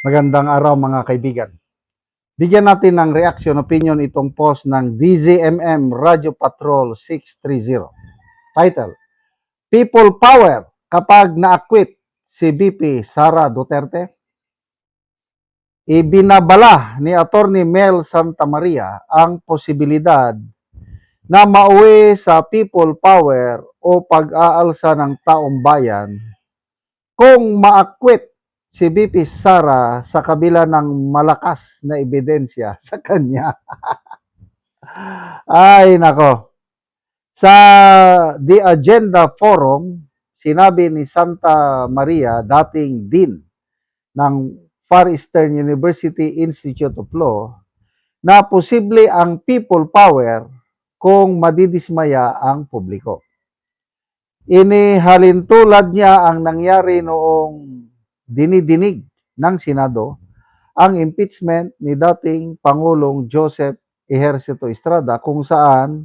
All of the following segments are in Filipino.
Magandang araw mga kaibigan. Bigyan natin ng reaction opinion itong post ng DZMM Radio Patrol 630. Title, People Power kapag na-acquit si BP Sara Duterte. Ibinabala ni Attorney Mel Santamaria ang posibilidad na mauwi sa people power o pag-aalsa ng taong bayan kung ma-acquit si BP Sara sa kabila ng malakas na ebidensya sa kanya. Ay, nako. Sa The Agenda Forum, sinabi ni Santa Maria, dating dean ng Far Eastern University Institute of Law, na posible ang people power kung madidismaya ang publiko. Inihalintulad niya ang nangyari noong dinidinig ng Senado ang impeachment ni dating Pangulong Joseph Ejercito Estrada, kung saan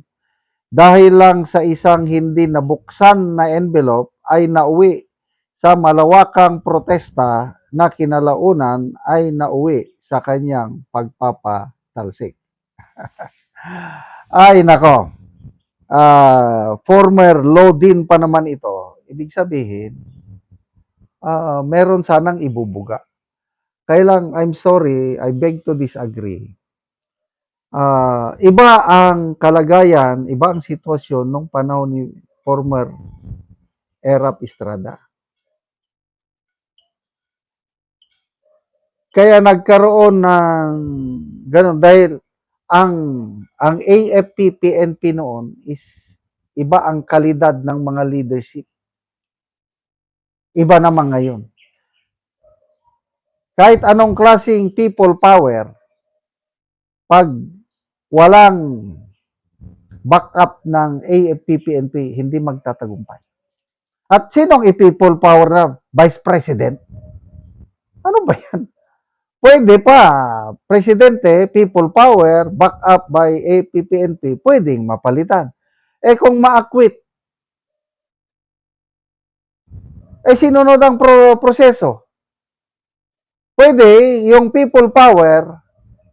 dahil lang sa isang hindi nabuksan na envelope ay nauwi sa malawakang protesta na kinalaunan ay nauwi sa kanyang pagpapatalsik. Ay nako, former law din pa naman ito. Ibig sabihin, meron sanang ibubuga. Kaya lang, I'm sorry, I beg to disagree. Iba ang kalagayan, iba ang sitwasyon nung panahon ni former Erap Estrada. Kaya nagkaroon ng ganun dahil ang AFP-PNP noon is iba ang kalidad ng mga leadership. Iba naman ngayon. Kahit anong klaseng people power, pag walang backup ng AFP-PNP, hindi magtatagumpay. At sinong i-people power na? Vice President? Ano ba yan? Pwede pa, Presidente, people power, backup by AFP-PNP, pwedeng mapalitan. Eh kung ma-acquit, sinunod ang proseso. Pwede yung people power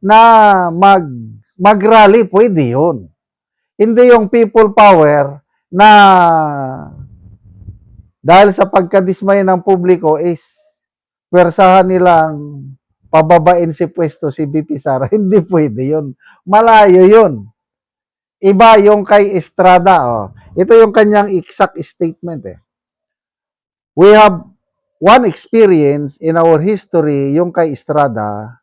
na mag-rally, pwede yun. Hindi yung people power na dahil sa pagkadismay ng publiko is pwersahan nilang pababain si pwesto si BP Sara. Hindi pwede yun. Malayo yun. Iba yung kay Estrada. Oh. Ito yung kanyang exact statement. We have one experience in our history, yung kay Estrada.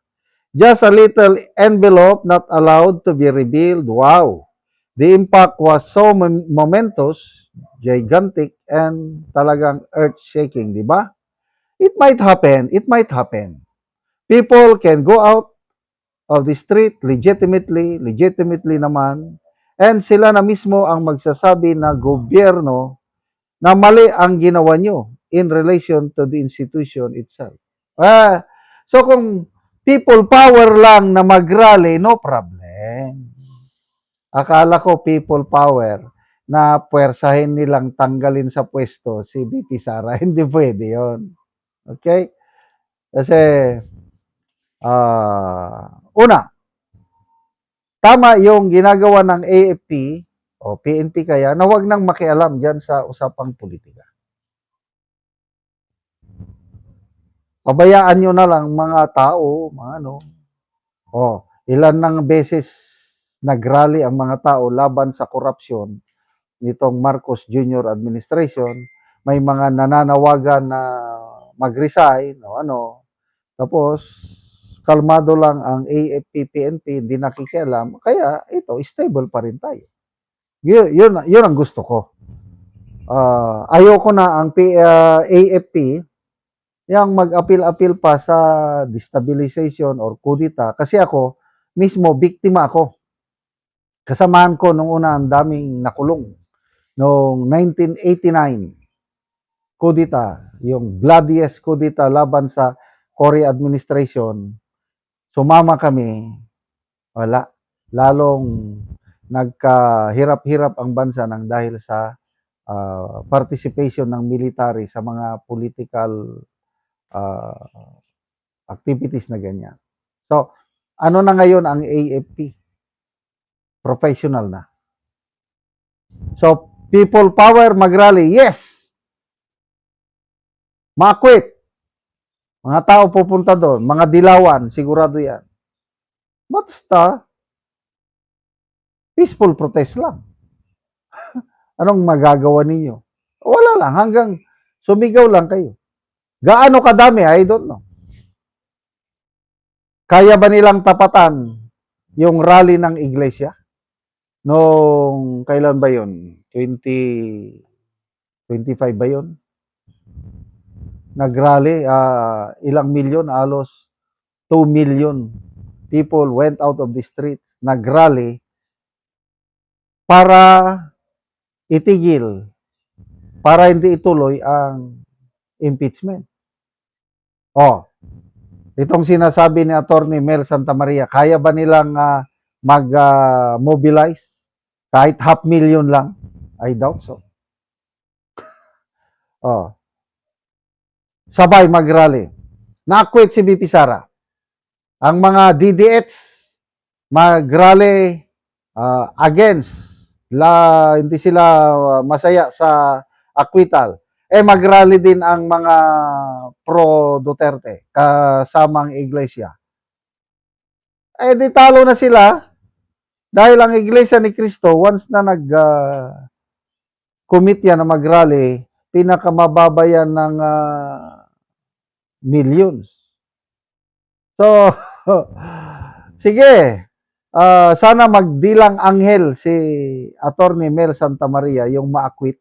Just a little envelope not allowed to be revealed. Wow. The impact was so momentous, gigantic, and talagang earth-shaking, di ba? It might happen. It might happen. People can go out of the street legitimately naman, and sila na mismo ang magsasabi na gobyerno na mali ang ginawa nyo in relation to the institution itself. So kung people power lang na mag-rally, no problem. Akala ko people power na puwersahin nilang tanggalin sa pwesto si BP Sara. Hindi pwede yun. Okay? Kasi, una, tama yung ginagawa ng AFP o PNP kaya na wag nang makialam dyan sa usapang politika. Pabayaan nyo na lang mga tao, mga ano. Ilan ng beses nagrally ang mga tao laban sa korupsyon nitong Marcos Jr. administration. May mga nananawagan na mag-resign o ano. Tapos, kalmado lang ang AFP-PNP, hindi nakikialam. Kaya ito, stable pa rin tayo. Yun ang gusto ko. Ayoko na ang AFP yung mag-appeal pa sa destabilization or kudita. Kasi ako, mismo, biktima ako. Kasamahan ko nung una ang daming nakulong. Noong 1989, kudita, yung bloodiest kudita laban sa Cory administration, sumama kami, wala. Lalong nagkahirap-hirap ang bansa ng dahil sa participation ng military sa mga political activities na ganyan. So, ano na ngayon ang AFP? Professional na. So, people power mag-rally, yes. Ma-quit. Mga tao pupunta doon, mga dilawan, sigurado yan. Basta, peaceful protest lang. Anong magagawa ninyo? Wala lang, hanggang sumigaw lang kayo. Gaano kadami? I don't know. Kaya ba nilang tapatan yung rally ng iglesia? Noong, kailan ba yun? 2025 ba yun? Nag-rally, ilang milyon, alos 2 million people went out of the streets, nag-rally para itigil, para hindi ituloy ang impeachment. Oh, itong sinasabi ni Attorney Mel Santamaria, kaya ba nilang mag-mobilize? Kahit 500,000 lang? I doubt so. Oh. Sabay mag-rally. Na-quit si BP Sara. Ang mga DDH mag-rally against. Hindi sila masaya sa acquittal. Mag-rally din ang mga pro-Duterte kasamang iglesia. Di talo na sila dahil ang iglesia ni Cristo, once na commit yan na mag-rally, pinakamababa yan ng millions. So, sige, sana magdilang anghel si Attorney Mel Santamaria yung ma-acquit.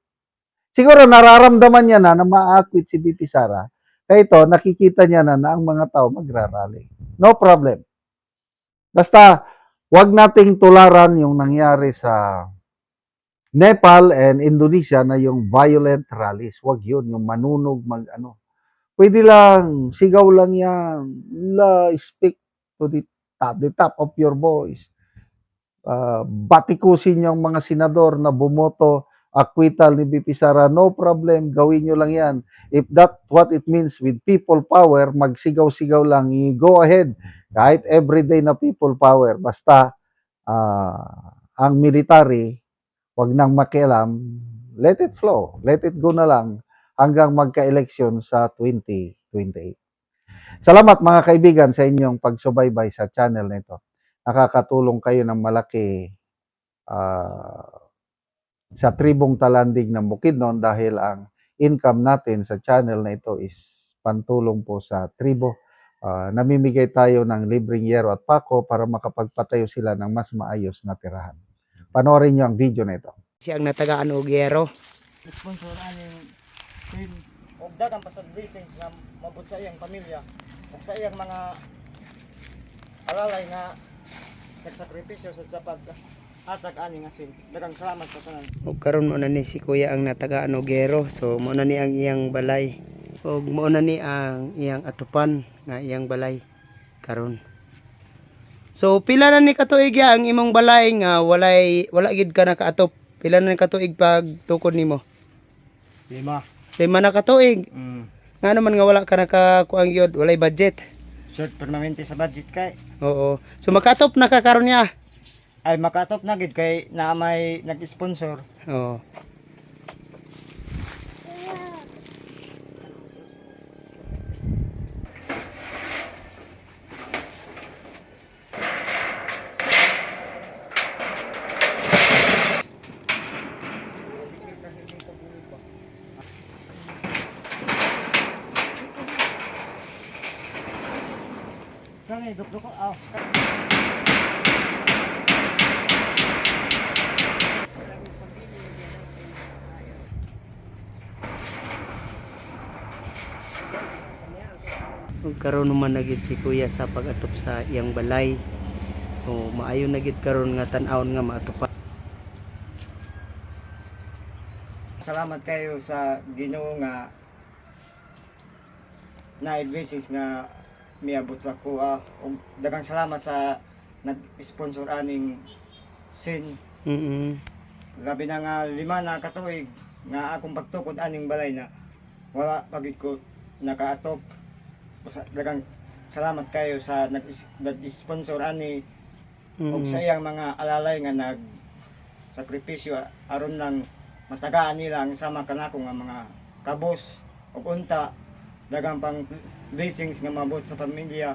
Siguro nararamdaman niya na ma-acquit si BP Sara. Kaya ito, nakikita niya na ang mga tao magrarally. No problem. Basta, wag nating tularan yung nangyari sa Nepal and Indonesia na yung violent rallies. Wag yun, yung manunog, Pwede lang, sigaw lang yan. Speak to the top of your voice. Batikusin yung mga senador na bumoto, acquittal ni BP Sara, no problem, gawin nyo lang yan. If that what it means with people power, magsigaw-sigaw lang, go ahead. Kahit everyday na people power, basta ang military, wag nang makialam, let it flow, let it go na lang hanggang magka-eleksyon sa 2028. Salamat mga kaibigan sa inyong pagsubaybay sa channel na ito. Nakakatulong kayo ng malaki sa tribong talandig ng Bukidnon dahil ang income natin sa channel na ito is pantulong po sa tribo. Namimigay tayo ng libreng yero at pako para makapagpatayo sila ng mas maayos na tirahan. Panoorin nyo ang video na ito. Siyang natagaan og yero. Sponsor aning team og daghang pasag blessings nga mabot sa iyang pamilya ug sa iyang mga alalay nga nagsakripisyo sa pag atag ani nga sin. Daghang salamat sa tanan. Og karon mo na ni si kuya ang natagaan og yero. So mo na ni ang iyang balay. Og mo na ni ang iyang atupan nga iyang balay karon. So pila na ni katuig ya ang imong balay nga wala gid ka nakaatop. Pila na ni katuig pag tukod nimo? 5. 5 na katuig. Nga naman nga wala ka nakakuang gyud, walay budget. Short permanente sa budget kay. Oo. So makatop na ka karon niya. Ay makatop na gid kay naa may nag-sponsor. Oo. Kani dok Ug karon naman na gid si kuya sa pag-atop sa iyang balay. O maayo na gid karon nga tan-awon nga maatupan. Salamat kayo sa Ginoo nga na-blessings nga miabot sa kuha ug daghang salamat sa nag-sponsor aning sin. Labi na nga 5 na katuig nga akong pagtukod aning balay na wala pagid ko nakaatop. Daghang salamat kayo sa nag-sponsor ani ug Mm. sa iyang mga alalay nga nag sakripisyo aron lang matagaan nila ang sama kanako nga mga kabos ug unta daghang pang blessings nga mabot sa pamilya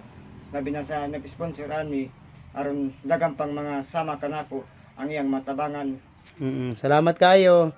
labi na sa nag-sponsor ani aron daghang pang mga sama kanako ang iyang matabangan. Salamat kayo.